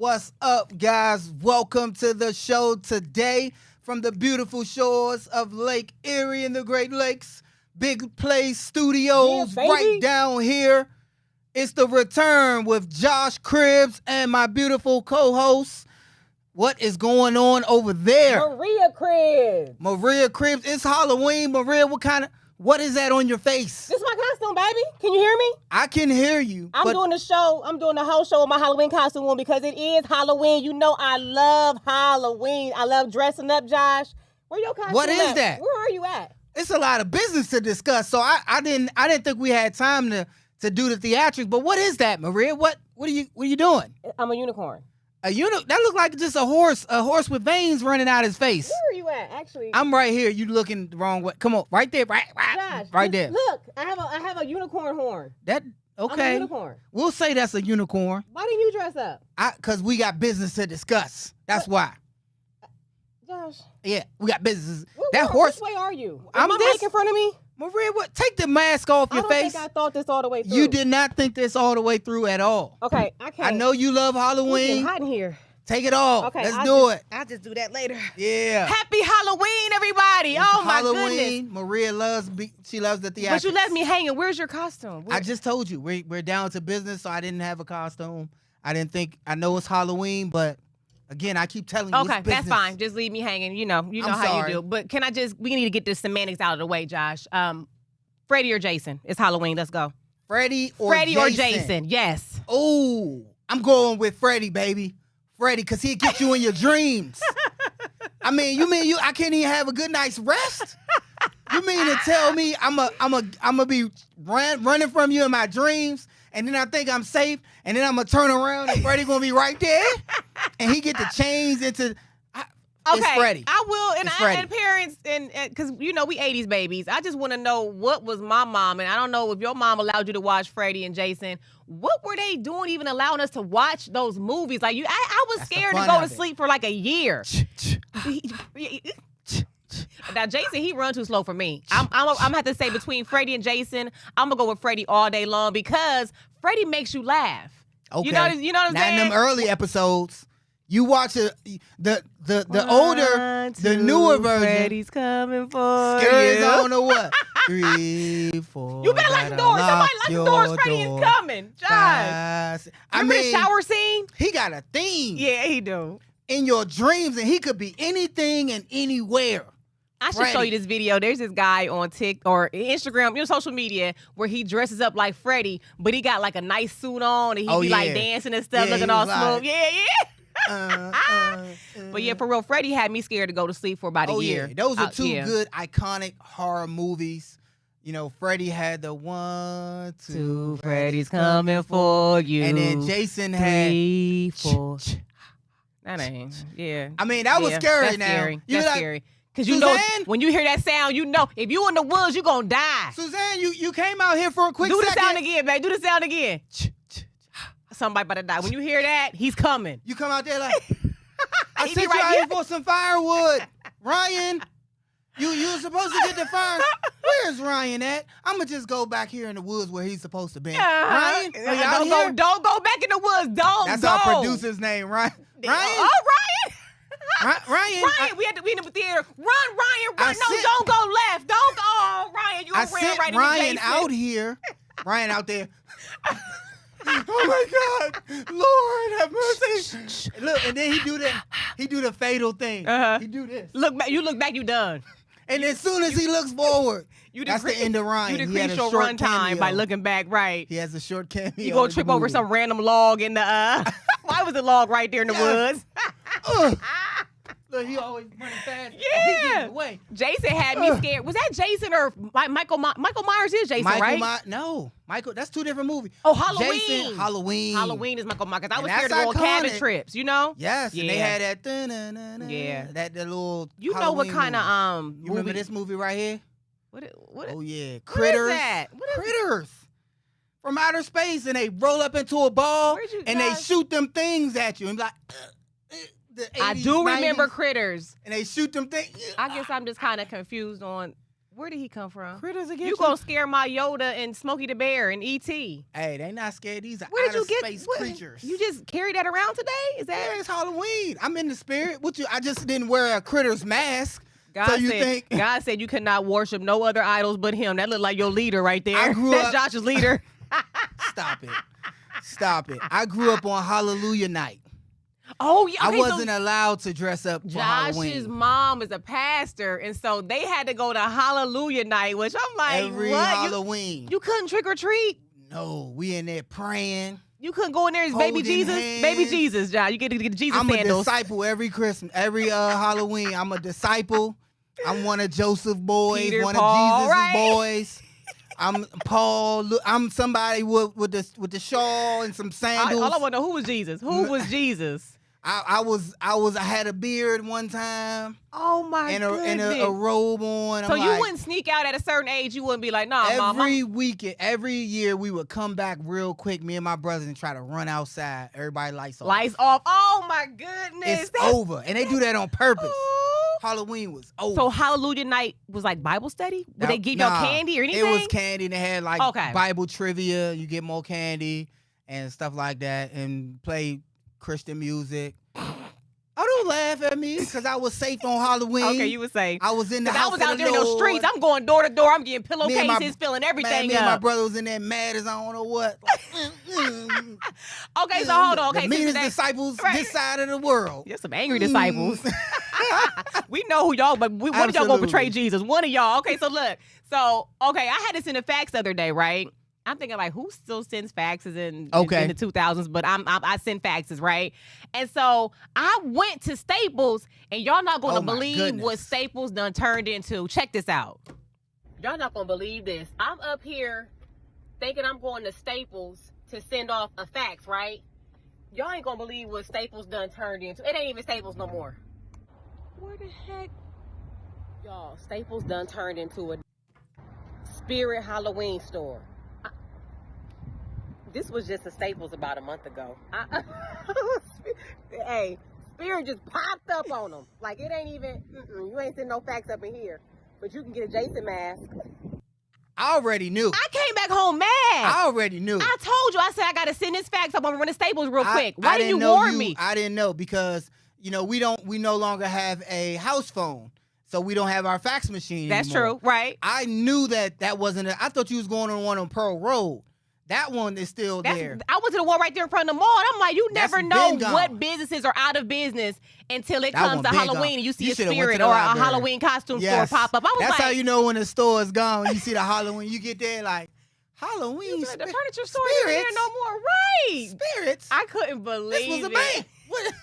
What's up, guys? Welcome to the show today from the beautiful shores of Lake Erie and the Great Lakes. Big Play Studios right down here. It's the return with Josh Cribbs and my beautiful co-host. What is going on over there? Maria Cribbs. Maria Cribbs. It's Halloween. Maria, what is that on your face? This is my costume, baby. Can you hear me? I can hear you. I'm doing the show. I'm doing the whole show with my Halloween costume on because it is Halloween. You know I love Halloween. I love dressing up, Josh. Where your costume What is at? that? Where are you at? It's a lot of business to discuss, so I didn't think we had time to do the theatrics. But what is that, Maria? What are you doing? I'm a unicorn. That look like just a horse with veins running out his face. Where are you at, actually? I'm right here. You looking the wrong way. Come on, right there, Josh, right there. Look, I have a unicorn horn. That okay? I'm a unicorn. We'll say that's a unicorn. Why didn't you dress up? Cause we got business to discuss. That's why. Josh. Yeah, we got business. Which way are you? Is my mic in front of me? Maria, what? Take the mask off your face. I don't think I thought this all the way through. You did not think this all the way through at all. Okay, I can't. I know you love Halloween. It's hot in here. Take it off. Okay, Let's do it. I'll just do that later. Yeah. Happy Halloween, everybody. It's oh, my Halloween. goodness. Maria loves the theatrics. But you left me hanging. Where's your costume? I just told you. We're down to business, so I didn't have a costume. I know it's Halloween, but again, I keep telling you it's business. That's fine. Just leave me hanging. You know how you do. But we need to get the semantics out of the way, Josh. Freddy or Jason? It's Halloween. Let's go. Freddy or Jason, yes. Oh, I'm going with Freddy, baby. Freddy, because he'll get you in your dreams. I mean I can't even have a good night's rest? You mean to tell me I'm a be running from you in my dreams, and then I think I'm safe, and then I'm going to turn around and Freddy going to be right there, and he get the chains into... It's Freddy. I will, and parents, and because we 80s babies. I just want to know what was my mom, and I don't know if your mom allowed you to watch Freddy and Jason. What were they doing, even allowing us to watch those movies? Like I was scared to go to sleep for like a year. Now Jason, he run too slow for me. I'm gonna have to say between Freddy and Jason, I'm gonna go with Freddy all day long because Freddy makes you laugh. Okay. You know what I'm saying? Not in them early episodes. You watch the older, the newer version. Freddy's coming for Scares you. I don't know what. 3, 4. You better lock the door. Somebody lock the doors. Freddy is coming. Josh. Remember the shower scene? He got a theme. Yeah, he do. In your dreams, and he could be anything and anywhere. I should show you this video. There's this guy on TikTok or Instagram, social media, where he dresses up like Freddy, but he got like a nice suit on, and he be like dancing and stuff, looking all smooth. Yeah. But yeah, for real, Freddy had me scared to go to sleep for about a year. Yeah. Those are two good, iconic horror movies. Freddy had the 1, 2, Freddy's coming for you. And then Jason 3, 4. That ain't, yeah. I mean, that was scary that's now. Scary. That's scary. Because Suzanne? When you hear that sound, if you in the woods, you going to die. Suzanne, you came out here for a quick second. Do the sound again, babe. Do the sound again. Somebody about to die. When you hear that, he's coming. You come out there like, I sent you out here for some firewood. Ryan, you were supposed to get the fire. Where's Ryan at? I'm going to just go back here in the woods where he's supposed to be. Ryan, are you out here? Don't go back in the woods. That's our producer's name, Ryan. Ryan? Oh, Ryan. Ryan, we in the theater. Run, Ryan, run. Don't go left. Don't go. Oh, Ryan, you ran right into Ryan Jason. out here. Ryan out there. Oh my God, Lord have mercy! Look, and then he do the fatal thing. He do this. Look back. You look back. You done. And as soon as he looks forward, that's the end of Ryan. You decrease your run time by looking back. Right. He has a short cameo. You gonna trip over some random log in the. Why was the log right there in the woods? Look, he always running fast. Yeah. Away. Jason had me scared. Was that Jason or Michael? Michael Myers is Jason, right? No, Michael. That's two different movies. Oh, Halloween. Jason, Halloween. Halloween is Michael Myers. I was scared to go on cabin trips. Yes. Yeah. And they had that. Yeah. That little. You Halloween know what kind of You remember this movie right here? What? Oh yeah, Critters. What is that? Critters. From outer space, and they roll up into a ball, and they shoot them things at you, and like. The 80s, I do remember 90s, Critters. And they shoot them things. I guess I'm just kind of confused on Where did he come from? Critters against You gonna scare my Yoda and Smokey the Bear and E.T. Hey, they not scared. These are Where did outer you get space what, creatures. You just carry that around today? Is that? Yeah, it's Halloween. I'm in the spirit. I just didn't wear a Critters mask. So you think God said you could not worship no other idols but him. That looked like your leader right there. I grew That's up- Josh's leader. Stop it. I grew up on Hallelujah night. Oh, yeah. Okay, I wasn't allowed to dress up for Josh's Halloween. mom is a pastor, and so they had to go to Hallelujah night, which I'm like, Every what? Halloween. You couldn't trick or treat? No, we in there praying. You couldn't go in there as baby Holding Jesus? hands. Baby Jesus, Josh. You get to get Jesus I'm sandals. a disciple every Christmas, every Halloween. I'm a disciple. I'm one of Joseph's boys, Peter, one Paul, of Jesus' right? boys. I'm Paul. I'm somebody with the shawl and some sandals. All I want to know, who was Jesus? Who was Jesus? I had a beard one time Oh my and goodness. a robe on. So I'm you like, wouldn't sneak out at a certain age. You wouldn't be like, nah, mom. every weekend, every year we would come back real quick, me and my brothers, and try to run outside. Everybody lights off. Lights off. Oh my goodness. It's over, and they do that on purpose. Oh. Halloween was over. So Hallelujah night was like Bible study? Would they give y'all candy or anything? It was candy. They had like Okay. Bible trivia. You get more candy and stuff like that, and play Christian music. Oh, don't laugh at me because I was safe on Halloween. Okay, you would say. I was in the I house was of out the there in those Lord. streets. I'm going door to door. I'm getting Me and my- pillowcases, filling everything Me and my up. brother was in there mad as I don't know what. Okay, so hold on. Okay, the meanest today, disciples Right. this side of the world. You're some angry disciples. We know who y'all, but one of y'all gonna Absolutely. betray Jesus. One of y'all. Okay, so look. So, okay, I had to send a fax the other day, right? I'm thinking like, who still sends faxes in the 2000s? But I send faxes, right? And so I went to Staples, and y'all not gonna Oh, my believe goodness. what Staples done turned into. Check this out. Y'all not gonna believe this. I'm up here thinking I'm going to Staples to send off a fax, right? Y'all ain't gonna believe what Staples done turned into. It ain't even Staples no more. Where the heck? Y'all, Staples done turned into a Spirit Halloween store. This was just a Staples about a month ago. Hey, Spirit just popped up on them. Like, it ain't even, you ain't sending no facts up in here. But you can get a Jason mask. I already knew. I came back home mad. I already knew. I told you. I said I got to send this fax up. I'm running Staples real quick. I Why didn't you know warn me? I didn't know because we no longer have a house phone, so we don't have our fax machine. That's anymore. true, right? I knew that wasn't. I thought you was going on one on Pearl Road. That one is still there. I went to the one right there in front of the mall. And I'm like, you That's never know been gone. what businesses are out of business until it That comes one to been Halloween gone. and you see You a should've went Spirit to the or a library. Halloween costume Yes. store pop up. I was That's like, how you know when the store is gone. You see the Halloween. You get there like Halloween. the furniture store spirits. ain't there no more, right? Spirits. I couldn't believe This was a it. bank. What?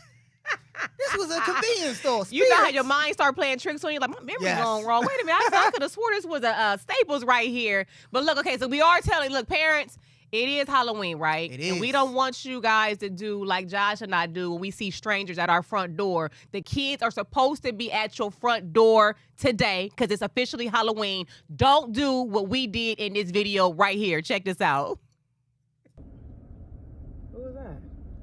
This was a convenience store. You know how Spirits. your mind start playing tricks on you? Like, my memory's Yes. going wrong. Wait a minute. I could have swore this was a Staples right here. But look, okay, so we are telling, look, parents, it is Halloween, right? It And we is. don't want you guys to do like Josh and I do when we see strangers at our front door. The kids are supposed to be at your front door today because it's officially Halloween. Don't do what we did in this video right here. Check this out. Who was that?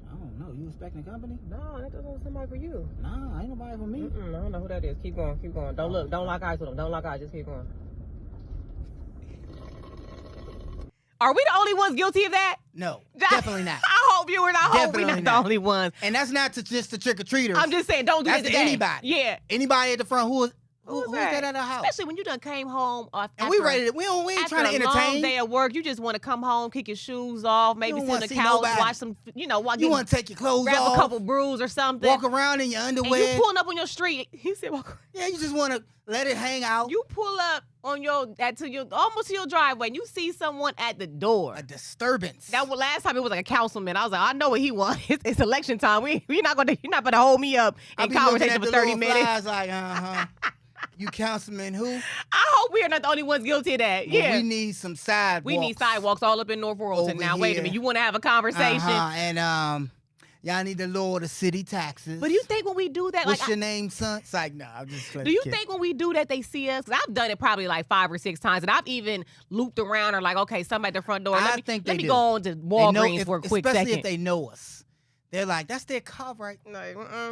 I don't know. You expecting company? No, that doesn't somebody for you. Nah, ain't nobody for me. I don't know who that is. Keep going, keep going. Don't look. Don't lock eyes with them. Don't lock eyes. Just keep going. Are we the only ones guilty of that? No, definitely not. I hope you and I hope we're Definitely not the not. only ones. And that's not just the trick or treaters. I'm just saying, don't do That's it today. anybody. Yeah. Anybody at the front who's Who's that at the house? Especially when you done came home off And we ready to, we ain't after trying to a long entertain. day at work. You just want to come home, kick your shoes off, maybe don't sit on wanna the see couch, nobody. watch some, You want to take your clothes grab off, a couple brews or something. walk around in your and underwear. you pulling up on your street. He said, walk. Yeah, you just want to let it hang out. You pull up on almost to your driveway and you see someone at the door. A disturbance. That was last time it was like a councilman. I was like, I know what he wants. It's election time. You're not gonna hold me up I in be looking conversation at for the 30 little minutes. flies like, You councilman who? I hope we are not the only ones guilty of that. Well, Yeah. we need some sidewalks. We need sidewalks all up in North Royalton. Over Now, wait a here. minute. You want to have a conversation? And y'all need to lower the city taxes. But do you think when we do that, What's like, your name, son? It's like, nah, I'm just do you think when we do that, they see us? 'Cause I've done it probably like 5 or 6 times, and I've even looped around or like, okay, somebody at the front door. I think let they me do. go on to They Walgreens know for a quick especially second. if they know us. They're like, that's their car, right? No,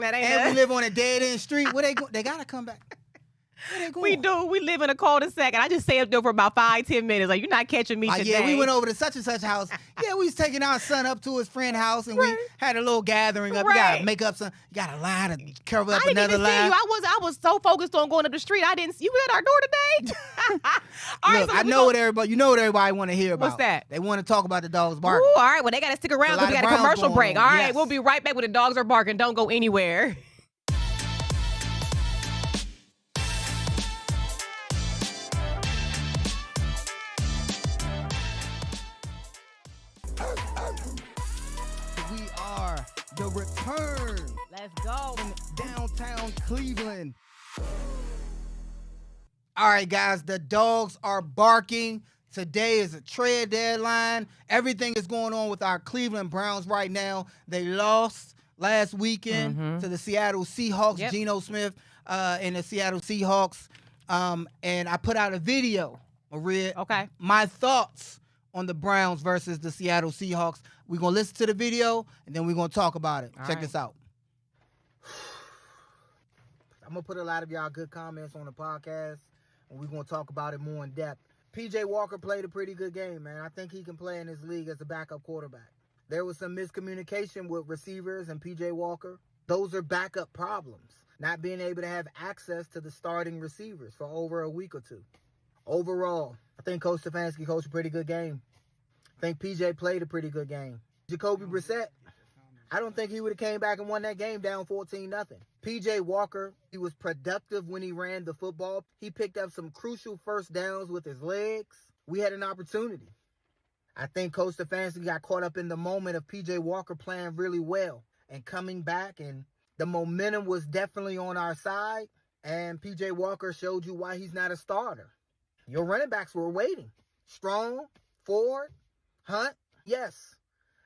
that ain't And we us. live on a dead end street. Where they go? They gotta come back. Where they going? We do. We live in a cul-de-sac, and I just stay up there for about 5-10 minutes. Like, you're not catching me today. Yeah, we went over to such and such house. Yeah, we was taking our son up to his friend's house, and we had a little gathering up. You gotta make up some. You got a line and cover up another line. I didn't even see you. I was so focused on going up the street. I didn't. You at our door today? All Look, right, so I know what everybody. You know what everybody want to hear about. What's that? They want to talk about the dogs barking. Ooh, all right. Well, they got to stick around because we got a commercial break. All right, we'll be right back with the dogs are barking. Don't go anywhere. We are the return. Let's go. From downtown Cleveland. All right, guys, the dogs are barking. Today is a trade deadline. Everything is going on with our Cleveland Browns right now. They lost last weekend to the Seattle Seahawks, Geno Smith and the Seattle Seahawks. And I put out a video, Maria. Okay. My thoughts on the Browns versus the Seattle Seahawks. We're going to listen to the video, and then we're going to talk about it. Check this out. I'm going to put a lot of y'all good comments on the podcast, and we're going to talk about it more in depth. P.J. Walker played a pretty good game, man. I think he can play in this league as a backup quarterback. There was some miscommunication with receivers and P.J. Walker. Those are backup problems, not being able to have access to the starting receivers for over a week or two. Overall, I think Coach Stefanski coached a pretty good game. I think P.J. played a pretty good game. Jacoby Brissett, I don't think he would have came back and won that game down 14-0. P.J. Walker, he was productive when he ran the football. He picked up some crucial first downs with his legs. We had an opportunity. I think Coach Stefanski got caught up in the moment of P.J. Walker playing really well and coming back, and the momentum was definitely on our side, and P.J. Walker showed you why he's not a starter. Your running backs were waiting. Strong, Ford, Hunt, yes.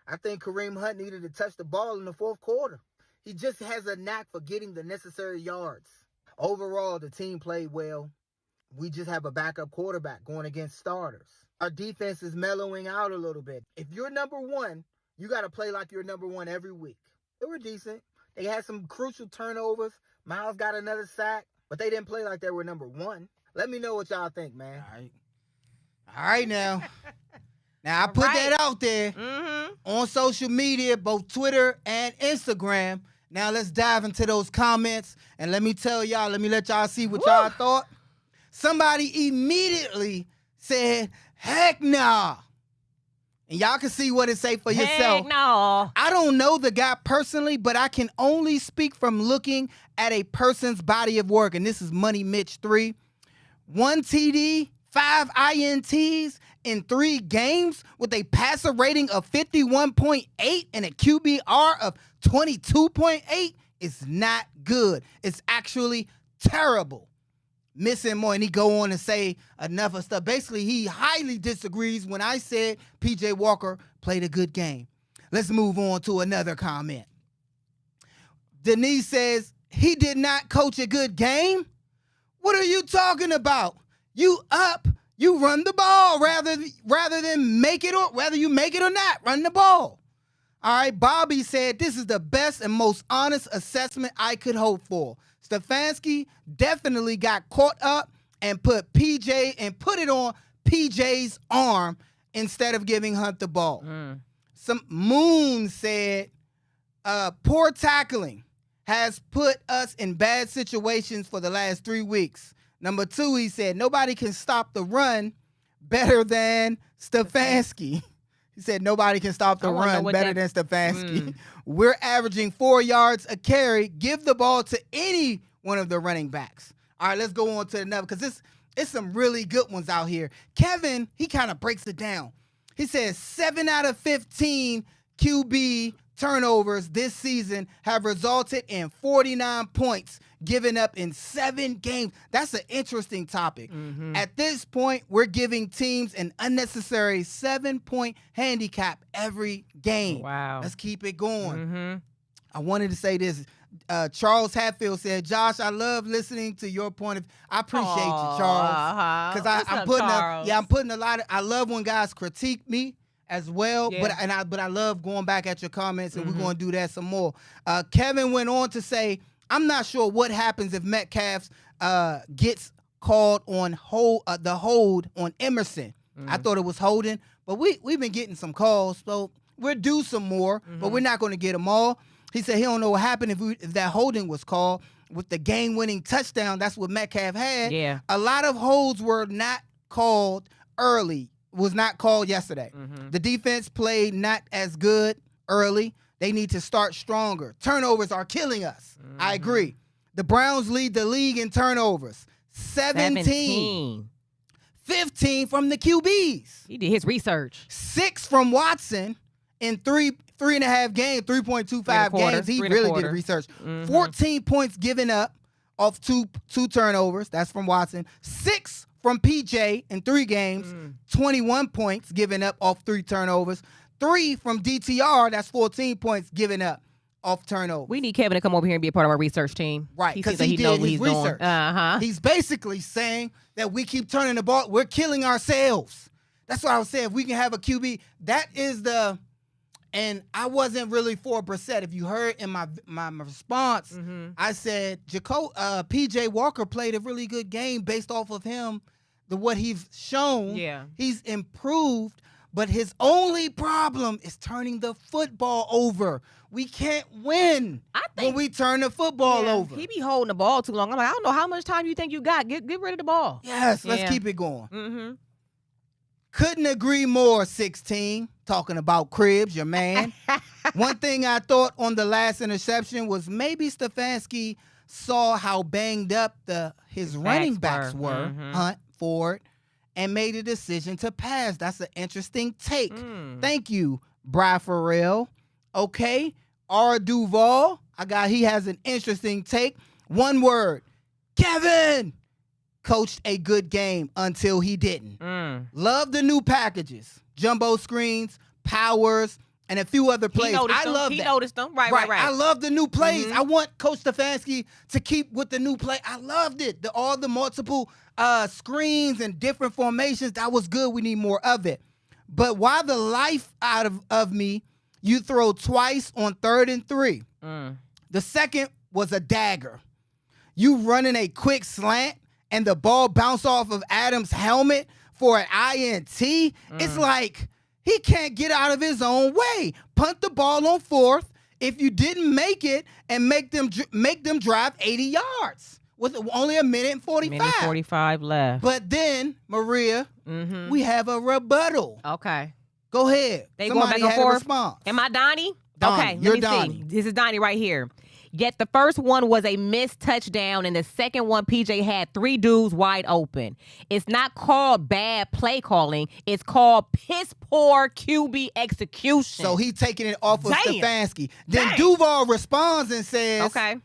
I think Kareem Hunt needed to touch the ball in the fourth quarter. He just has a knack for getting the necessary yards. Overall, the team played well. We just have a backup quarterback going against starters. Our defense is mellowing out a little bit. If you're number one, you got to play like you're number one every week. They were decent. They had some crucial turnovers. Miles got another sack, but they didn't play like they were number one. Let me know what y'all think, man. All right now. Now, I put that out there on social media, both Twitter and Instagram. Now, let's dive into those comments. And let me tell y'all, let me let y'all see what y'all thought. Somebody immediately said, heck nah. And y'all can see what it say for yourself. Heck no. I don't know the guy personally, but I can only speak from looking at a person's body of work. And this is Money Mitch 3. 1 TD, 5 INTs in 3 games with a passer rating of 51.8 and a QBR of 22.8 is not good. It's actually terrible. Missing more, and he go on and say enough of stuff. Basically, he highly disagrees when I said P.J. Walker played a good game. Let's move on to another comment. Denise says, he did not coach a good game? What are you talking about? You up, you run the ball rather than make it, or whether you make it or not, run the ball. All right, Bobby said, this is the best and most honest assessment I could hope for. Stefanski definitely got caught up and put it on PJ's arm instead of giving Hunt the ball. Some Moon said, poor tackling has put us in bad situations for the last 3 weeks. Number 2, he said, nobody can stop the run better than Stefanski. He said, nobody can stop the run better than Stefanski. We're averaging 4 yards a carry. Give the ball to any one of the running backs. All right, let's go on to another, because it's some really good ones out here. Kevin, he kind of breaks it down. He says 7 out of 15 QB turnovers this season have resulted in 49 points given up in 7 games. That's an interesting topic. At this point, we're giving teams an unnecessary 7-point handicap every game. Wow. Let's keep it going. I wanted to say this. Charles Hatfield said, Josh, I love listening to your point of view. I appreciate you, Charles. Because I'm putting a lot of, I love when guys critique me as well, but I love going back at your comments, and we're going to do that some more. Kevin went on to say, I'm not sure what happens if Metcalf gets called on the hold on Emerson. I thought it was holding, but we've been getting some calls, so we'll do some more, but we're not going to get them all. He said he don't know what happened if that holding was called with the game-winning touchdown. That's what Metcalf had. Yeah. A lot of holds were not called early, was not called yesterday. The defense played not as good early. They need to start stronger. Turnovers are killing us. I agree. The Browns lead the league in turnovers. 17. 15 from the QBs. He did his research. 6 from Watson in 3.5 games, 3.25 games. He really did research. 14 points given up off two turnovers. That's from Watson. 6 from PJ in 3 games. 21 points given up off 3 turnovers. 3 from DTR. That's 14 points given up off turnovers. We need Kevin to come over here and be a part of our research team. Right, because he did his research. Uh-huh. He's basically saying that we keep turning the ball. We're killing ourselves. That's what I was saying. If we can have a QB, that is the... And I wasn't really for Brissett. If you heard in my response, I said PJ Walker played a really good game based off of him, what he's shown. Yeah. He's improved, but his only problem is turning the football over. We can't win when we turn the football over. He be holding the ball too long. I'm like, I don't know how much time you think you got. Get rid of the ball. Yes, let's keep it going. Couldn't agree more, 16. Talking about Cribs, your man. One thing I thought on the last interception was maybe Stefanski saw how banged up his running backs were, Hunt, Ford, and made a decision to pass. That's an interesting take. Thank you, Bri Farrell. Okay, R. Duval. He has an interesting take. One word, Kevin. Coached a good game until he didn't. Love the new packages, jumbo screens, powers, and a few other plays. I love that. He noticed them. Right. I love the new plays. I want Coach Stefanski to keep with the new play. I loved it. All the multiple screens and different formations, that was good. We need more of it. But why the life out of me, you throw twice on 3rd and 3. The second was a dagger. You running a quick slant, and the ball bounced off of Adams' helmet for an INT, it's like he can't get out of his own way. Punt the ball on 4th if you didn't make it and make them drive 80 yards with only a minute and 45. Minute 45 left. But then, Maria, we have a rebuttal. Okay. Go ahead. They Somebody going back and forth. A response. Am I Donnie? Donnie, Okay, you're let me Donnie. see. This is Donnie right here. Yet the first one was a missed touchdown, and the second one, PJ had 3 dudes wide open. It's not called bad play calling. It's called piss poor QB execution. So he taking it off of Stefanski. Then Damn. Duval responds and says, Okay.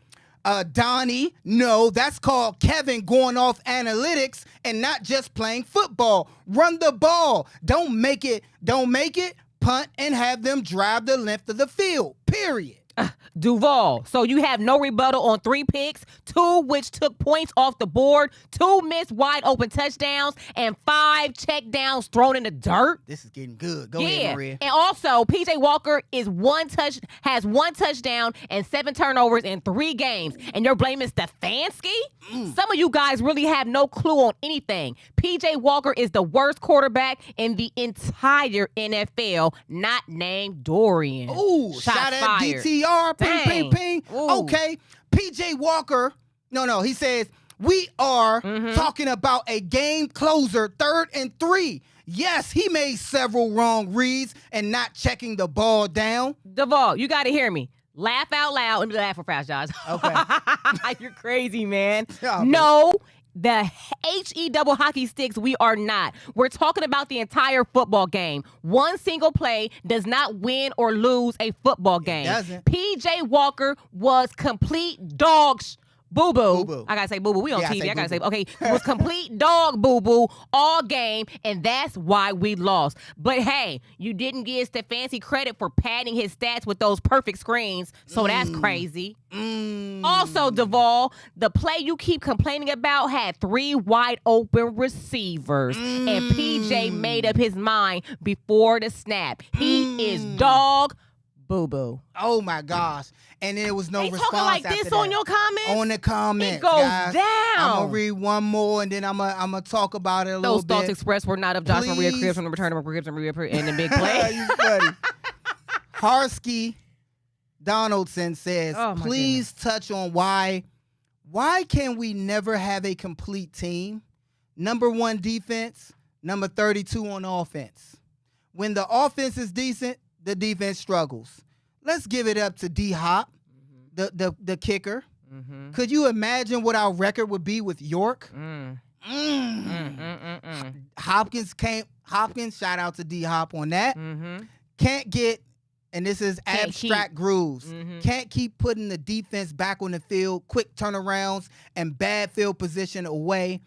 Donnie, no, that's called Kevin going off analytics and not just playing football. Run the ball. Don't make it, punt, and have them drive the length of the field, period. Duval. So you have no rebuttal on 3 picks, 2 which took points off the board, 2 missed wide open touchdowns, and 5 check downs thrown in the dirt. This is getting good. Go ahead, Maria. And also, PJ Walker has 1 touchdown and 7 turnovers in 3 games. And you're blaming Stefanski? Some of you guys really have no clue on anything. PJ Walker is the worst quarterback in the entire NFL, not named Dorian. Ooh, Shots shot at fired. DTR. Ping, ping, ping. Ooh. Okay. PJ Walker. No. He says, we are talking about a game closer, 3rd and 3. Yes, he made several wrong reads and not checking the ball down. Duval, you got to hear me. Laugh out loud. Let me laugh for fast, Josh. Okay. You're crazy, man. Yeah, no. The HE double hockey sticks, we are not. We're talking about the entire football game. One single play does not win or lose a football game. It doesn't. PJ Walker was complete dog boo-boo. Boo-boo. I gotta say boo-boo. We on Yeah, TV. I gotta say, boo-boo. okay, it was complete dog boo-boo all game, and that's why we lost. But hey, you didn't give Stefanski credit for padding his stats with those perfect screens, so that's crazy. Also, Duval, the play you keep complaining about had 3 wide open receivers, and PJ made up his mind before the snap. He is dog Boo-boo. Oh my gosh. And there was no They response talking like after this that. on your comments? On the comments, It goes guys. down. I'm gonna read one more and then I'm gonna talk about it a little Those thoughts bit. expressed were not of Josh Maria Please. Cribs from the return of Cribs and Maria and the big play. You funny. Harsky Donaldson says, Oh, my please touch on why can we never have a complete team? Number 1 defense, number 32 on offense. When the offense is decent, the defense struggles. Let's give it up to D-Hop, the kicker. Mm-hmm. Could you imagine what our record would be with York? Hopkins, shout out to D-Hop on that. Can't get, and this is abstract grooves, can't keep putting the defense back on the field, quick turnarounds, and bad field position away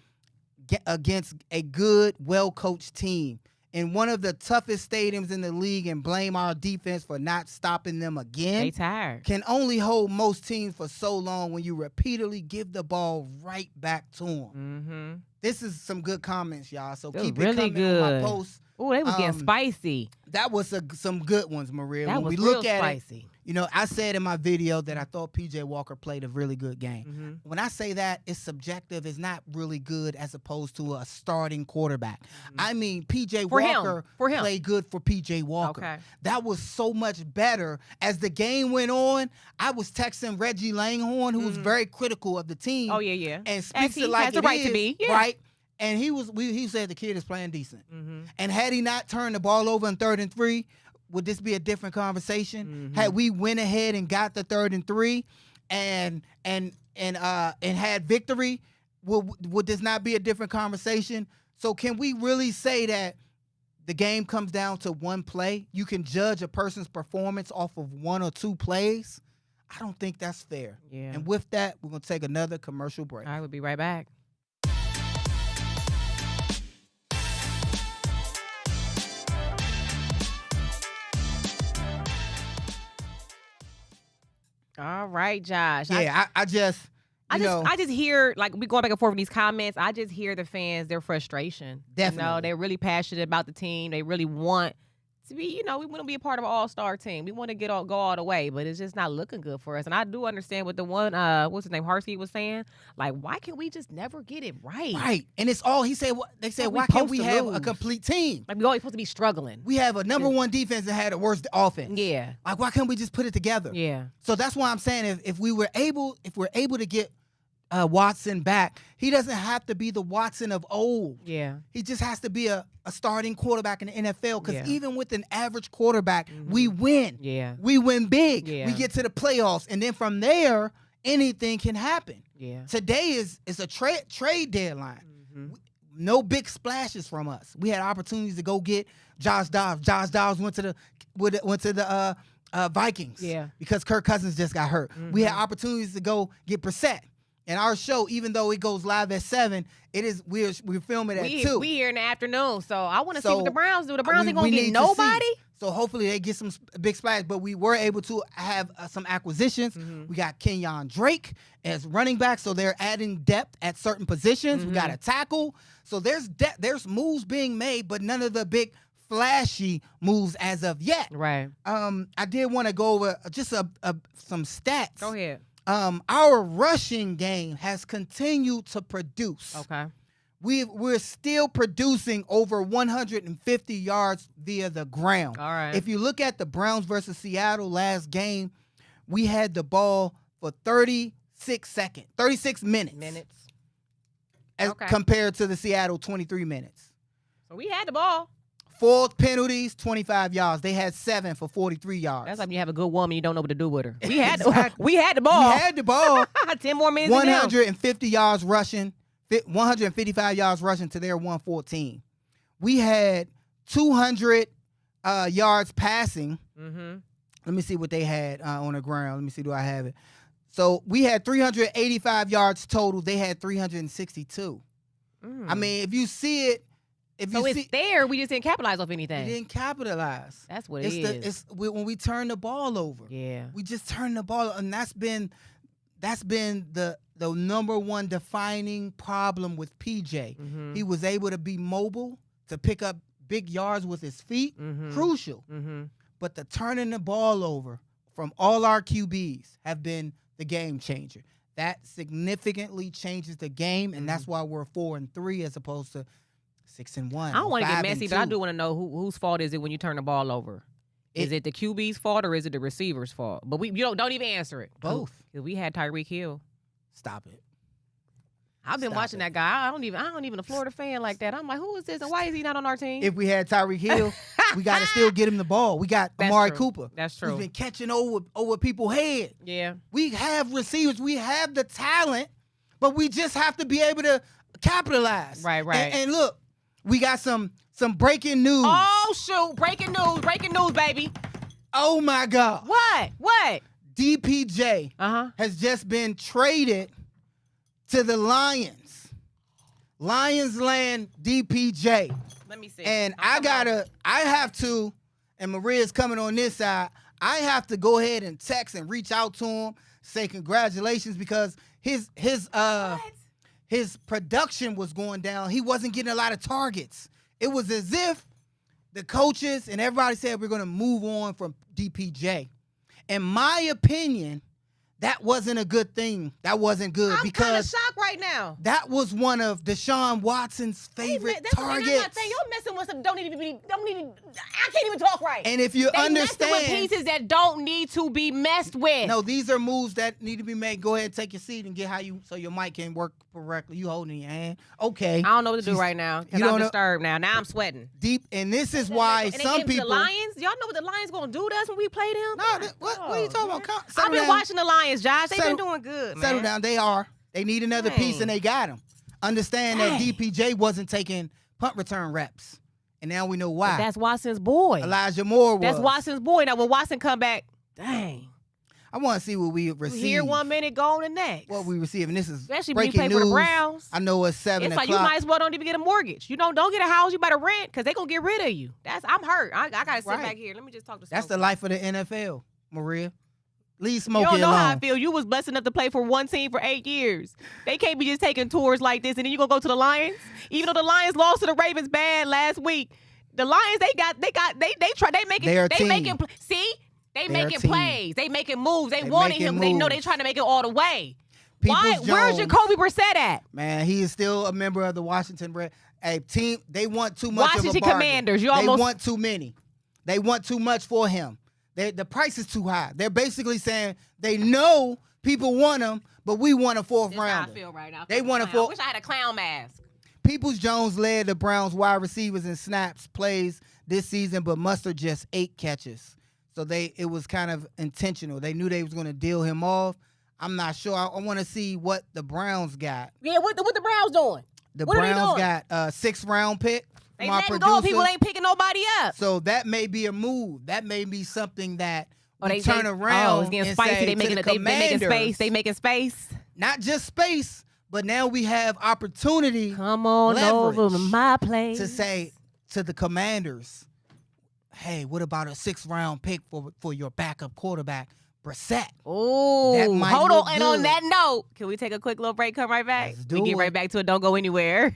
against a good, well-coached team in one of the toughest stadiums in the league and blame our defense for not stopping them again. They tired. Can only hold most teams for so long when you repeatedly give the ball right back to them. This is some good comments, y'all. So keep it coming on my posts. Oh, they was getting spicy. That was some good ones, Maria. That when was we look real at spicy. it, you know, I said in my video that I thought P.J. Walker played a really good game. When I say that, it's subjective. It's not really good as opposed to a starting quarterback. I mean, P.J. Walker played good for P.J. Walker. Okay. That was so much better. As the game went on, I was texting Reggie Langhorne, who was very critical of the team. Oh, yeah. And speaks it like has the right to be. Yeah. right? And he said the kid is playing decent. And had he not turned the ball over in 3rd and 3, would this be a different conversation? Had we went ahead and got the 3rd and 3 and had victory, would this not be a different conversation? So can we really say that the game comes down to one play? You can judge a person's performance off of 1 or 2 plays? I don't think that's fair. Yeah. And with that, we're going to take another commercial break. All right, we'll be right back. All right, Josh. Yeah, I just hear, like, we going back and forth with these comments. I just hear the fans, their frustration. Definitely. You know, they're really passionate about the team. They really want to be, you know, we want to be a part of an all-star team. We want to go all the way, but it's just not looking good for us. And I do understand what the one, what's his name, Harsky was saying. Like, why can we just never get it right? Right. And it's all, he said, they said, why can't we have a complete team? Like, we always supposed to be struggling. We have a number 1 defense that had a worst offense. Yeah. Like, why can't we just put it together? Yeah. So that's why I'm saying if we're able to get Watson back, he doesn't have to be the Watson of old. Yeah. He just has to be a starting quarterback in the NFL, because even with an average quarterback, we win. Yeah. We win big. Yeah. We get to the playoffs, and then from there, anything can happen. Yeah. Today is a trade deadline. No big splashes from us. We had opportunities to go get Josh Dobbs. Josh Dobbs went to the Vikings. Yeah. Because Kirk Cousins just got hurt. We had opportunities to go get Brissett. And our show, even though it goes live at 7, we're filming at 2. We here in the afternoon, so I want to see what the Browns do. The Browns ain't we gonna get need to nobody. see. So hopefully they get some big splash. But we were able to have some acquisitions. We got Kenyon Drake as running back, so they're adding depth at certain positions. We got a tackle. So there's moves being made, but none of the big flashy moves as of yet. Right. I did want to go over just some stats. Go ahead. Our rushing game has continued to produce. Okay. We're still producing over 150 yards via the ground. All right. If you look at the Browns versus Seattle last game, we had the ball for 36 minutes. As compared to the Seattle 23 minutes. So we had the ball. 4 penalties, 25 yards. They had 7 for 43 yards. That's like you have a good woman, you don't know what to do with her. We had Exactly. we had the ball. We had the ball. 10 more minutes. 150 yards rushing, 155 yards rushing to their 114. We had 200 yards passing. Let me see what they had on the ground. Let me see, do I have it? So we had 385 yards total. They had 362. I mean, if you see it, it's there. We just didn't capitalize off anything. We didn't capitalize. That's what it is. It's when we turn the ball over. Yeah. We just turn the ball, and that's been the number 1 defining problem with PJ. He was able to be mobile, to pick up big yards with his feet, crucial. but the turning the ball over from all our QBs have been the game changer. That significantly changes the game, and that's why we're 4-3 as opposed to 6-1. I don't want to get 5-2. messy, but I do want to know whose fault is it when you turn the ball over? Is it the QB's fault or is it the receiver's fault? But you don't even answer it. Both. Because we had Tyreek Hill. Stop it. I've been watching that guy. I don't even a Florida fan like that. I'm like, who is this and why is he not on our team? If we had Tyreek Hill, we got to still get him the ball. We got Amari Cooper. That's true. Who's been catching over people's head. Yeah. We have receivers. We have the talent, but we just have to be able to capitalize. Right. And look, we got some breaking news. Oh, shoot. Breaking news, baby. Oh, my God. What? DPJ has just been traded to the Lions. Lions land DPJ. Let me see. And I have to, and Maria's coming on this side, I have to go ahead and text and reach out to him, say congratulations, because his production was going down. He wasn't getting a lot of targets. It was as if the coaches and everybody said we're going to move on from DPJ. In my opinion, that wasn't a good thing. That wasn't good I'm because kind of shocked right now. that was one of Deshaun Watson's favorite targets. I'm not saying you're messing with some I can't even talk right. And if you understand, messing with pieces that don't need to be messed with. No, these are moves that need to be made. Go ahead, take your seat and get so your mic can work correctly. You holding your hand, okay? I don't know what to do right now because I'm disturbed now. Now I'm sweating deep, and this is why some people. The Lions, y'all know what the Lions gonna do to us when we play them? No, what are you talking about? I've been watching the Lions, Josh. They've been doing good, man. Settle down. They are. They need another piece, and they got him. Understand that DPJ wasn't taking punt return reps, and now we know why. But that's Watson's boy. Elijah Moore was. That's Watson's boy. Now when Watson come back, dang. I want to see what we receive. Here 1 minute, go on the next. What we receive, and this is especially when you breaking play news. for the Browns. I know it's 7 o'clock. It's like you might as well don't even get a mortgage. You don't get a house. You better rent because they gonna get rid of you. I'm hurt. I gotta sit back here. Let me just talk to. That's the life of the NFL, Maria. Leave Smokey alone. You don't know alone. how I feel. You was blessed enough to play for one team for 8 years. They can't be just taking tours like this, and then you gonna go to the Lions. Even though the Lions lost to the Ravens bad last week, the Lions they making plays. They making moves. They wanting him. They know they trying to make it all the way. Where's Jacoby Brissett at? Man, he is still a member of the Washington team. They want too much Washington of a bargain. Commanders. They want too many. They want too much for him. The price is too high. They're basically saying they know people want him, but we want a fourth rounder. That's how I feel right now. They want I wish I had a clown mask. Peoples-Jones led the Browns wide receivers in snaps plays this season, but Mustard just 8 catches. So it was kind of intentional. They knew they was going to deal him off. I'm not sure. I want to see what the Browns got. Yeah, what the Browns doing? The Browns got a 6th round pick. They letting go. People ain't picking nobody up. So that may be a move. That may be something that they turn around. It's getting spicy. They making space. They making space. Not just space, but now we have opportunity. Come on over to my place to say to the Commanders, hey, what about a 6th round pick for your backup quarterback, Brissett? Oh, hold on. And on that note, can we take a quick little break? Come right back. We get right back to it. Don't go anywhere.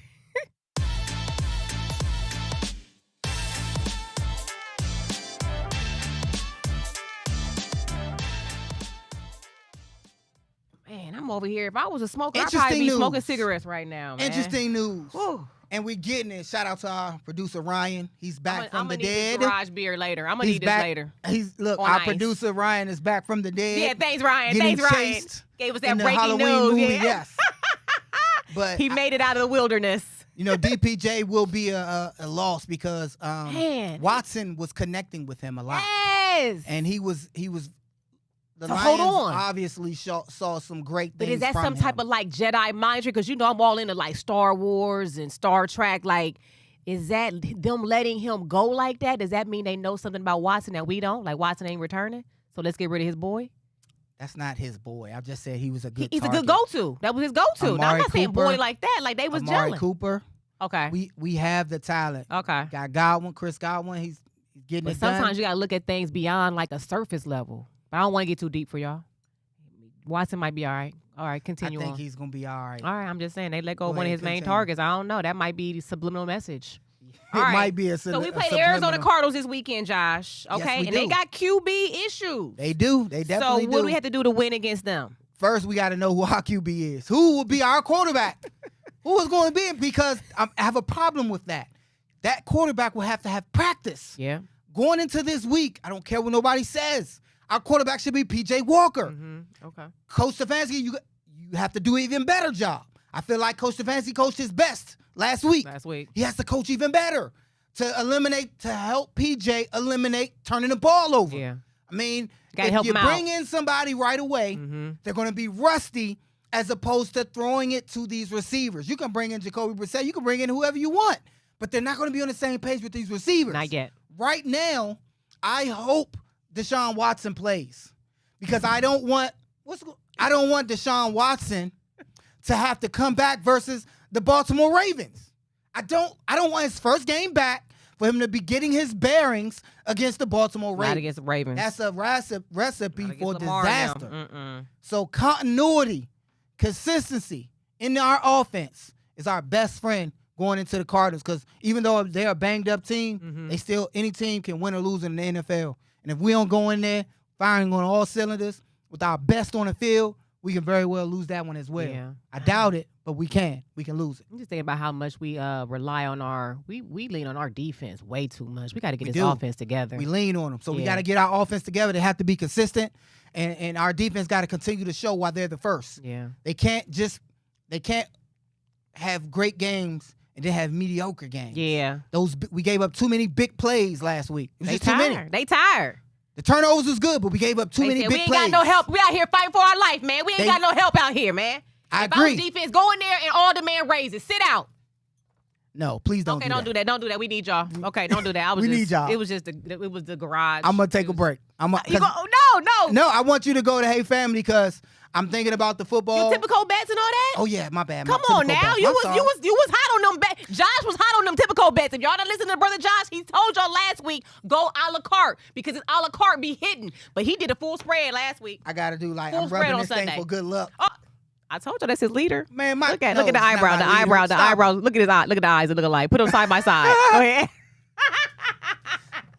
Man, I'm over here. If I was a smoker, I'd probably be smoking cigarettes right now, man. Interesting news. Whew. And we're getting it. Shout out to our producer, Ryan. He's back from the dead. I'm going to need this garage beer later. I'm going to need this later. Our producer, Ryan, is back from the dead. Yeah, thanks, Ryan. Thanks, Ryan. Gave us that breaking Halloween news. Movie, yes. But he made it out of the wilderness. You know, DPJ will be a loss because Watson was connecting with him a lot. Yes. And he was the so Lions hold on. obviously saw some great things. But is that from some him. type of like Jedi mind trick? Because you know I'm all into like Star Wars and Star Trek. Like, is that them letting him go like that? Does that mean they know something about Watson that we don't? Like Watson ain't returning, so let's get rid of his boy. That's not his boy. I just said he was a good. He's a good go-to. That was his go-to. Now, I'm not saying boy like that. Like they was Amari gelling. Cooper. Okay. We have the talent. Okay. Got Godwin, Chris Godwin. He's getting but it done. sometimes you gotta look at things beyond like a surface level. But I don't want to get too deep for y'all. Watson might be all right. All right, continue on. I think he's gonna be all right. All right, I'm just saying they let go of one of his main targets. I don't know. That might be the subliminal message. All right. might be So we play the Arizona Cardinals this weekend, Josh. Okay, Yes, they got QB issues. They do. They definitely do. So what do we have to do to win against them? First, we got to know who our QB is. Who will be our quarterback? Who is going to be? Because I have a problem with that. That quarterback will have to have practice. Yeah. Going into this week, I don't care what nobody says. Our quarterback should be P.J. Walker. Mm-hmm. Okay. Coach Stefanski, you have to do an even better job. I feel like Coach Stefanski coached his best last week. He has to coach even better to help PJ eliminate turning the ball over. Yeah. I mean, Gotta if you bring in somebody right away, they're going to be rusty as opposed to throwing it to these receivers. You can bring in Jacoby Brissett. You can bring in whoever you want, but they're not going to be on the same page with these receivers. Not yet. Right now, I hope Deshaun Watson plays because I don't want Deshaun Watson to have to come back versus the Baltimore Ravens. I don't want his first game back for him to be getting his bearings against the Baltimore Ravens. Not against the Ravens. That's a recipe for disaster. So continuity, consistency in our offense is our best friend going into the Cardinals because even though they're a banged-up team, any team can win or lose in the NFL. And if we don't go in there firing on all cylinders with our best on the field, we can very well lose that one as well. Yeah. I doubt it, but we can. We can lose it. I'm just thinking about how much we rely on we lean on our defense way too much. We got to get this offense together. We lean on them. So we got to get our offense together. They have to be consistent, and our defense got to continue to show why they're the first. Yeah. They can't have great games and then have mediocre games. Yeah. We gave up too many big plays last week. It was just too many. They tired. The turnovers was good, but we gave up too many big plays. We ain't got no help. We out here fighting for our life, man. We ain't got no help out here, man. I agree. If I was defense, go in there and all demand raises. Sit out. No, please don't. Okay, don't do that. Don't do that. We need y'all. Okay, don't do that. Need y'all. It was the garage. I'm gonna take a break. No. I want you to go to Hey Family because I'm thinking about the football. You typical bets and all that? Oh yeah, my bad. Come on now. You was hot on them bets. Josh was hot on them typical bets. If y'all not listening to Brother Josh, he told y'all last week, go a la carte because it's a la carte be hidden. But he did a full spread last week. I gotta do I'm rubbing this thing for good luck. Oh, I told you that's his leader. Man, look at the eyebrow. The eyebrow. Look at his eye. Look at the eyes. They look alike. Put them side by side. Go ahead.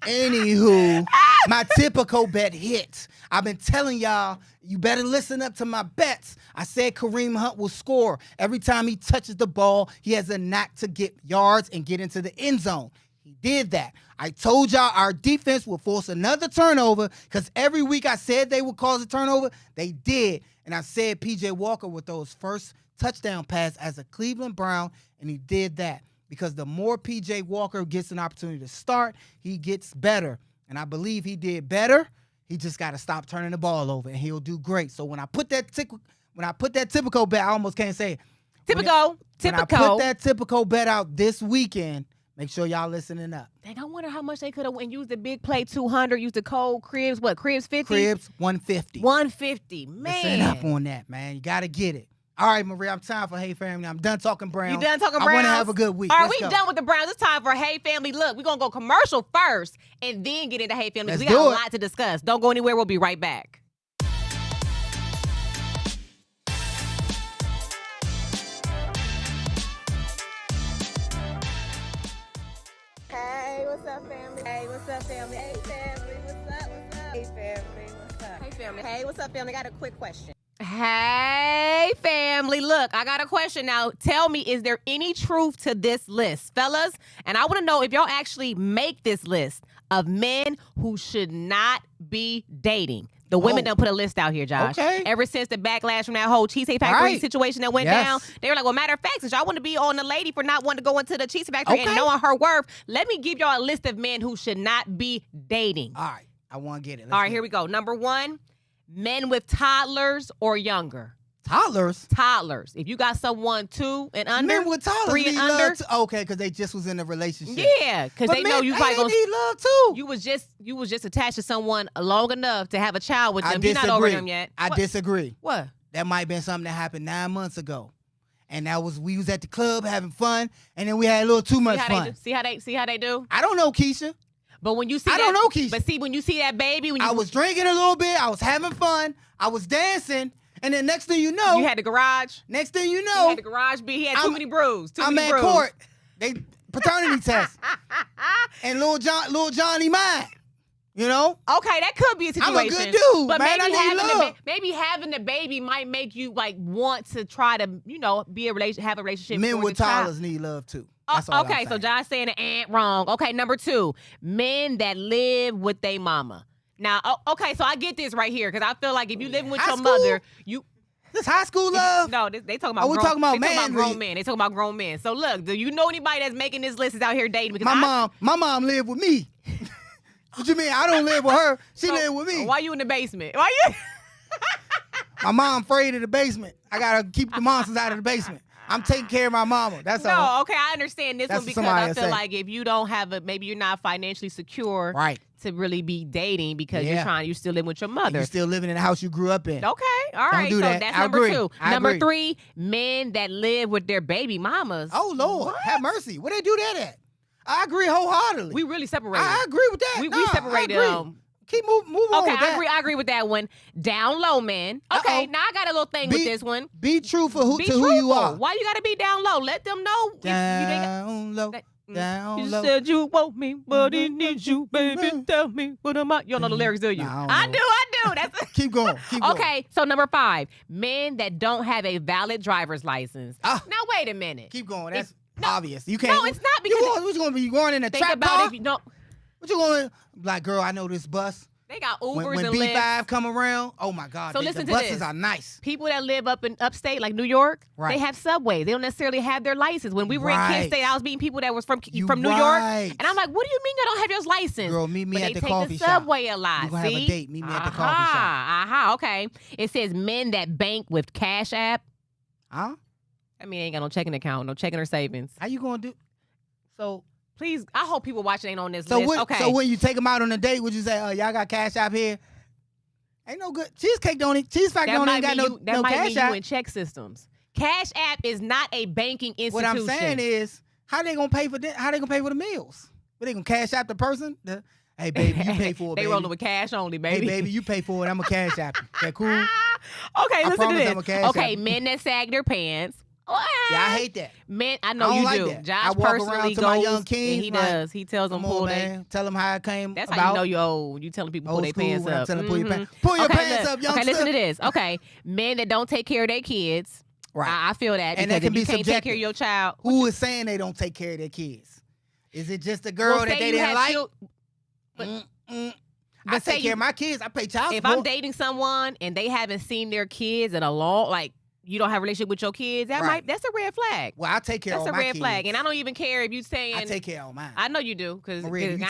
Anywho, my typical bet hit. I've been telling y'all, you better listen up to my bets. I said Kareem Hunt will score. Every time he touches the ball, he has a knack to get yards and get into the end zone. He did that. I told y'all our defense will force another turnover because every week I said they would cause a turnover. They did. And I said P.J. Walker with those first touchdown pass as a Cleveland Brown, and he did that. Because the more P.J. Walker gets an opportunity to start, he gets better. And I believe he did better. He just got to stop turning the ball over, and he'll do great. So when I put that typical bet, I almost can't say it. When I put that typical bet out this weekend, make sure y'all listening up. Dang, I wonder how much they could have used the big play 200, used the cold Cribs, what, Cribs 50? Cribs 150. 150, man. Listen up on that, man. You got to get it. All right, Maria, I'm time for Hey Family. I'm done talking Browns. You done talking Browns? I want to have a good week. All right, we done with the Browns. It's time for Hey Family. Look, we're going to go commercial first and then get into Hey Family. We got a lot to discuss. Don't go anywhere. We'll be right back. Hey, what's up, family? Hey, what's up, family? Hey, family, what's up? What's up? Hey, family, what's up? Hey, family. Hey, what's up, family? I got a quick question. Hey, family. Look, I got a question now. Tell me, is there any truth to this list, fellas? And I want to know if y'all actually make this list of men who should not be dating. The women done put a list out here, Josh. Okay. Ever since the backlash from that whole Cheesecake Factory situation that went down, they were like, well, matter of fact, since y'all want to be on the lady for not wanting to go into the Cheesecake Factory and knowing her worth, let me give y'all a list of men who should not be dating. All right. I want to get it. All right, here we go. Number 1, men with toddlers or younger. Toddlers? Toddlers. If you got someone 2 and under, men with toddlers 3 and under. Okay, because they just was in a relationship. Yeah, because they know you probably need love too. You was just attached to someone long enough to have a child with them. You're not over them yet. I disagree. What? That might have been something that happened 9 months ago. And we was at the club having fun, and then we had a little too much fun. See how they do? I don't know, Keisha. But when you see I don't know, Keisha. But see, when you see that baby, I was drinking a little bit, I was having fun, I was dancing, and then next thing you know, you had the garage. Next thing you know, he had the garage. He had too many brews. I'm at court. paternity test. And little Johnny mine. You know? Okay, that could be a situation. I'm a good dude, but man. maybe having the baby might make you like want to try to, be have a relationship. Men with toddlers need love too. That's all okay, I'm so Josh saying the ain't wrong. Okay, number 2, men that live with their mama. Now, okay, so I get this right here because I feel like if you living with your mother, you. This high school love? No, they talking about. We talking about grown men. They talking about grown men. So look, do you know anybody that's making this list is out here dating? Because my mom lived with me. What you mean? I don't live with her. She lived with me. Why you in the basement? Why you? My mom afraid of the basement. I gotta keep the monsters out of the basement. I'm taking care of my mama. That's all. No, okay, I understand this one because I feel like if you don't have maybe you're not financially secure, right, to really be dating because you're still living with your mother. You're still living in the house you grew up in. Okay, all right. Don't do that. That's I number agree. 2. Number 3, men that live with their baby mamas. Oh Lord, have mercy. Where they do that at? I agree wholeheartedly. We really separated. I agree with that. We separated. Keep move on. Okay, with that. I agree with that one. Down low, man. Okay, now I got a little thing with this one. Be truthful to who you are. Why you gotta be down low? Let them know. Down low. Down you low. said you want me, but it needs you, baby. Tell me what am I? You don't know the lyrics, do you? Nah, I do. That's keep going. Okay, so number 5, men that don't have a valid driver's license. Now wait a minute. Keep going. That's obvious. You can't. No, it's not because what's going to be going in a think trap about car? if you know. What you going like, girl? I know this bus. They got Ubers when and B5 Lyfts. come around, oh my God! So listen the to buses this. are nice. People that live up in upstate, like New York, right, they have subways. They don't necessarily have their license. When we were in Kent State, I was meeting people that was from New York, and I'm like, "What do you mean you don't have your license?" Girl, meet me at the coffee shop. They take the subway a lot. We're gonna have a date. Meet me at the coffee shop. Okay. It says men that bank with Cash App. Huh? I mean, ain't got no checking account, no checking or savings. How you gonna do? So. Please, I hope people watching ain't on this list. Okay. So when you take them out on a date, would you say, y'all got Cash App here? Ain't no good. Cheesecake don't eat. Cheesecake don't ain't got no Cash App. That might mean you in check systems. Cash App is not a banking institution. What I'm saying is, how they gonna pay for the meals? But they gonna Cash App the person? Hey, baby, you pay for it, They baby. rolling with cash only, baby. Hey, baby, you pay for it. I'm a Cash App you. That cool? Okay, listen to this. I'm a Cash Okay, App you. men that sag their pants. Yeah, I hate that. Men, I know I you don't do. like that. Josh I walk personally around to goes, my young kings. and he does. He tells them pull their. Tell them how it came That's about. how you know you're old. You telling people pull their pants up. Pull your pants. Pull your pants up, youngster. Okay, listen to this. Okay, men that don't take care of their kids. Right. I feel that. And because that can if be you can't subjective. take care of your child. Who is saying they don't take care of their kids? Is it just a girl that they didn't like? I take care of my kids. I pay child support. If I'm dating someone and they haven't seen their kids in a long, like, you don't have a relationship with your kids, that's a red flag. Well, I take care of all my kids. That's a red flag. And I don't even care if you saying. I take care of all mine. I know you do. Because I ain't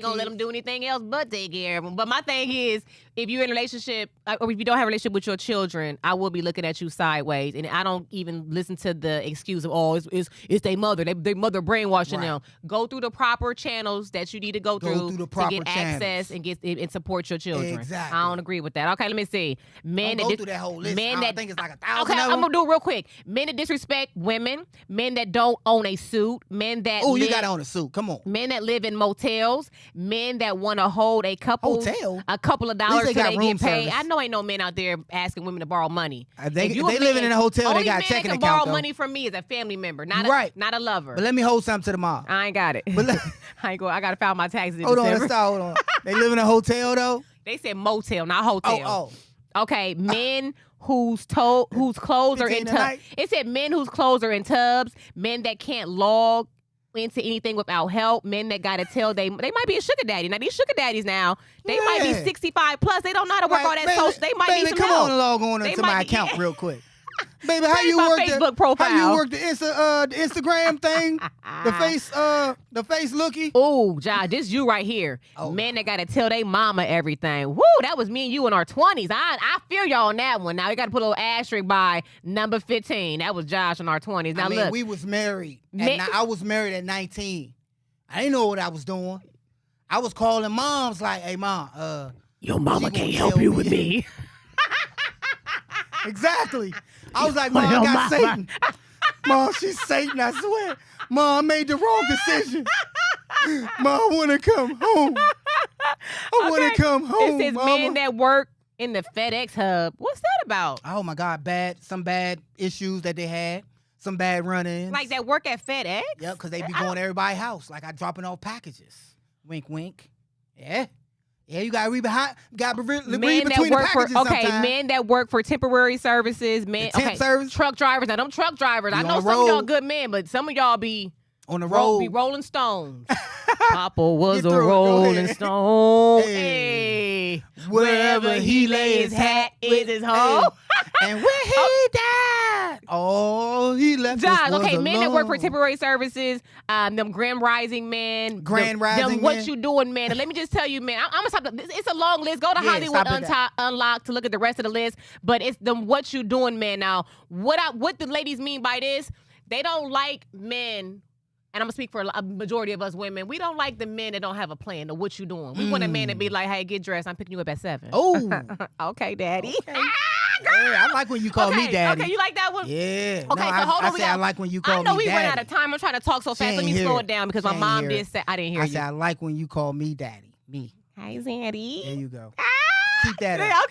going to let them do anything else but take care of them. But my thing is, if you're in a relationship, or if you don't have a relationship with your children, I will be looking at you sideways. And I don't even listen to the excuse of, it's their mother. Their mother brainwashing them. Go through the proper channels that you need to go through the to get access and support your children. Exactly. I don't agree with that. Okay, let me see. Men don't go through that whole list. I think it's like 1,000 Okay, I'm going to do it real quick. Men that disrespect women. Men that don't own a suit. Men that you got to own a suit. Come on. Men that live in motels. Men that want to hold a couple of dollars so they get paid. Service. I know ain't no men out there asking women to borrow money. They living in a hotel. They got a checking account. Borrow money from me as a family member, not a lover. But let me hold something to the mom. I ain't got it. I got to file my taxes. Hold on. They live in a hotel though. They said motel, not hotel. Oh. Okay, men whose clothes are in tubs. It said men whose clothes are in tubs. Men that can't log into anything without help. Men that gotta tell they might be a sugar daddy. Now these sugar daddies now they might be 65 plus. They don't know how to work all that social. They might need some help. Come on, log on into my account real quick. Baby, how you work Facebook profile? How you work the Instagram thing? The face looky. Oh, Josh, this you right here. Men that gotta tell they mama everything. Woo, that was me and you in our 20s. I feel y'all on that one. Now we gotta put a little asterisk by number 15. That was Josh in our 20s. Now look, we was married. I was married at 19. I didn't know what I was doing. I was calling moms like, "Hey, mom, your mama can't help you with me." Exactly. I was like, Mom, I got Satan. Mom, she's Satan, I swear. Mom, I made the wrong decision. Mom, I want to come home. I want to come home, It says Mama. men that work in the FedEx hub. What's that about? Oh, my God, some bad issues that they had. some bad run-ins. Like that work at FedEx? Yep, because they be going to everybody's house. Like I dropping off packages. Wink, wink. Yeah. Yeah, you got to read behind. Got to read between the packages sometimes. Men that work for temporary services, service? Truck drivers. Now, them truck drivers, I know some of y'all good men, but some of y'all be on the road. Be rolling stones. Papa was a rolling stone. Hey. Wherever he lay his hat is his home. And when he died, he left us okay, men alone. that work for temporary services, them Grand Rising men. Them what you doing, man. And let me just tell you, man, I'm going to stop. It's a long list. Go to Hollywood Unlocked to look at the rest of the list. But it's them what you doing, man. Now, what the ladies mean by this, they don't like men. And I'm going to speak for a majority of us women. We don't like the men that don't have a plan of what you doing. We want a man to be like, hey, get dressed. I'm picking you up at 7. Oh. Okay, daddy. Okay. Yeah, I like when you call me daddy. Okay, you like that one? Yeah. Okay, so hold on. I like when you call me daddy. I know we ran out of time. I'm trying to talk so fast. Let me slow it down because my mom did say, I didn't hear you. I said, I like when you call me daddy. Me. Hi, Zaddy. There you go. Keep that up.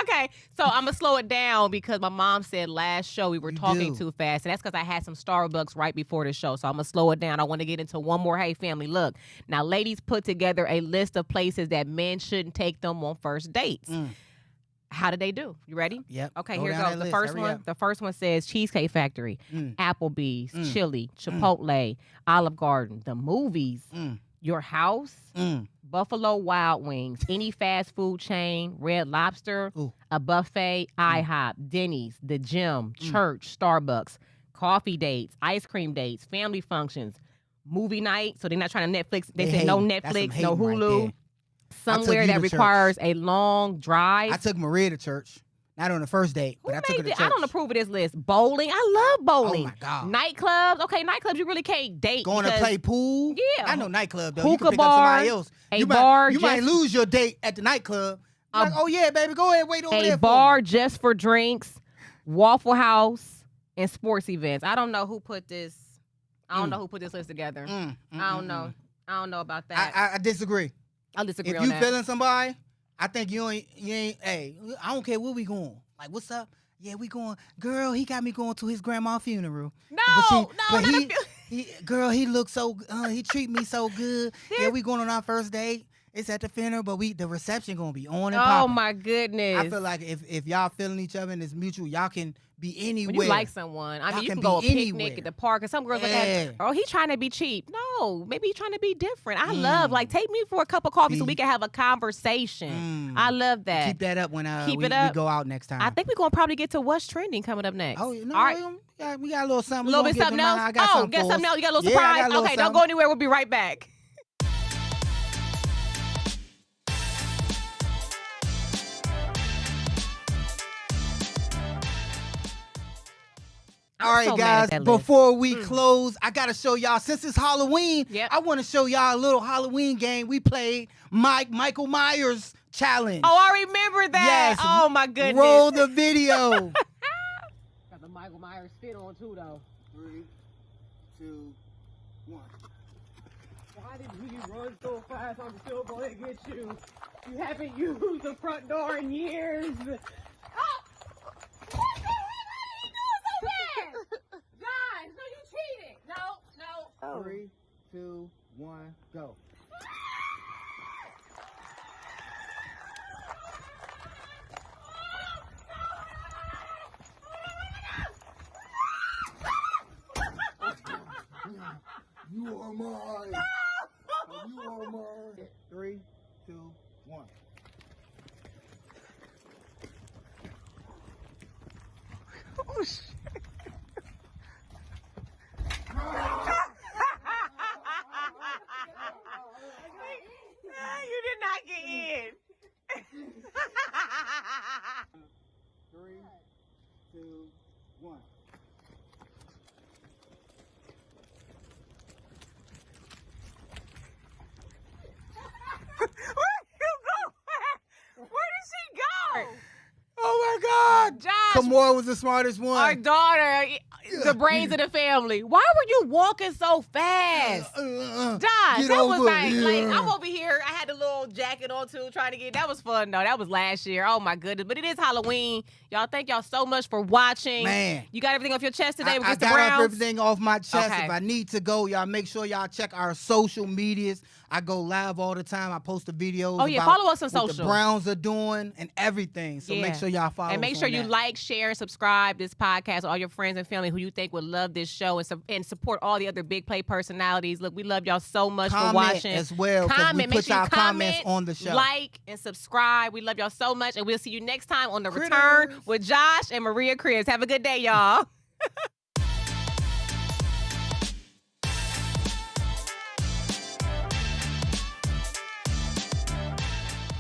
Okay. So I'm going to slow it down because my mom said last show we were talking too fast. And that's because I had some Starbucks right before the show. So I'm going to slow it down. I want to get into one more. Hey, family, look. Now, ladies put together a list of places that men shouldn't take them on first dates. How did they do? You ready? Yep. Okay, here goes. The first one says Cheesecake Factory, Applebee's, Chili, Chipotle, Olive Garden, the movies, your house, Buffalo Wild Wings, any fast food chain, Red Lobster, a buffet, IHOP, Denny's, the gym, church, Starbucks, coffee dates, ice cream dates, family functions, movie night. So they're not trying to Netflix. They said no Netflix, no Hulu. Right, somewhere that requires a long drive. I took Maria to church. Not on the first date, but I took her to church. I don't approve of this list. Bowling. I love bowling. Oh, my God. Nightclubs. Okay, nightclubs, you really can't date. Going to play pool. Yeah. I know nightclub, though. Hookah you can pick bar, up somebody else. You might lose your date at the nightclub. Like, oh, yeah, baby, go ahead, wait over there. A bar just for drinks, Waffle House, and sports events. I don't know who put this. I don't know who put this list together. I don't know. I don't know about that. I disagree. I'll disagree on that. If you feeling somebody, I think you ain't, hey, I don't care where we going. Like, what's up? Yeah, we going. Girl, he got me going to his grandma's funeral. Girl, he looks so, he treat me so good. Yeah, we going on our first date. It's at the funeral, but the reception going to be on and popping. Oh, my goodness. I feel like if y'all feeling each other and it's mutual, y'all can be anywhere. When you like someone. I mean, you can go a picnic at the park, and some girls look at, oh, he's trying to be cheap. No, maybe he's trying to be different. I love, take me for a cup of coffee so we can have a conversation. I love that. Keep that up when we go out next time. I think we're going to probably get to what's trending coming up next. Oh, no, all right. We got a little something. A little bit something else? I got something else? You got a little surprise? Okay, don't go anywhere. We'll be right back. All right, guys, before we close, I got to show y'all, since it's Halloween, I want to show y'all a little Halloween game we played, Michael Myers Challenge. Oh, I remember that. Yes. Oh, my goodness. Roll the video. Got the Michael Myers fit on, too, though. 3, 2, 1. Why did you run so fast? I'm still going to get you. You haven't used the front door in years. Oh! Guys, no, you cheated. No. 3, 2, 1, go. You are mine. You are mine. 3, 2, 1. Oh, shit. You did not get in. 3, 2, 1. Where did you go? Where did she go? Oh my God! Josh, Kamora was the smartest one. Our daughter. the brains of the family. Why were you walking so fast? Josh, that was like I'm over here. I had the little jacket on too, trying to get. That was fun though. That was last year. Oh my goodness. But it is Halloween. Y'all, thank y'all so much for watching. Man. You got everything off your chest today I with the got Browns? everything off my chest. Okay. If I need to go, y'all make sure y'all check our social medias. I go live all the time. I post the videos. Oh, yeah. About Follow us on what social. the Browns are doing and everything. So make sure y'all follow And make us sure on you that. like, share, and subscribe this podcast to all your friends and family who you think would love this show and support all the other big play personalities. Look, we love y'all so much for watching. As well. Comment. We Make put sure you our comments on the show. like, and subscribe. We love y'all so much. And we'll see you next time on The Return with Josh and Maria Chris. Have a good day, y'all.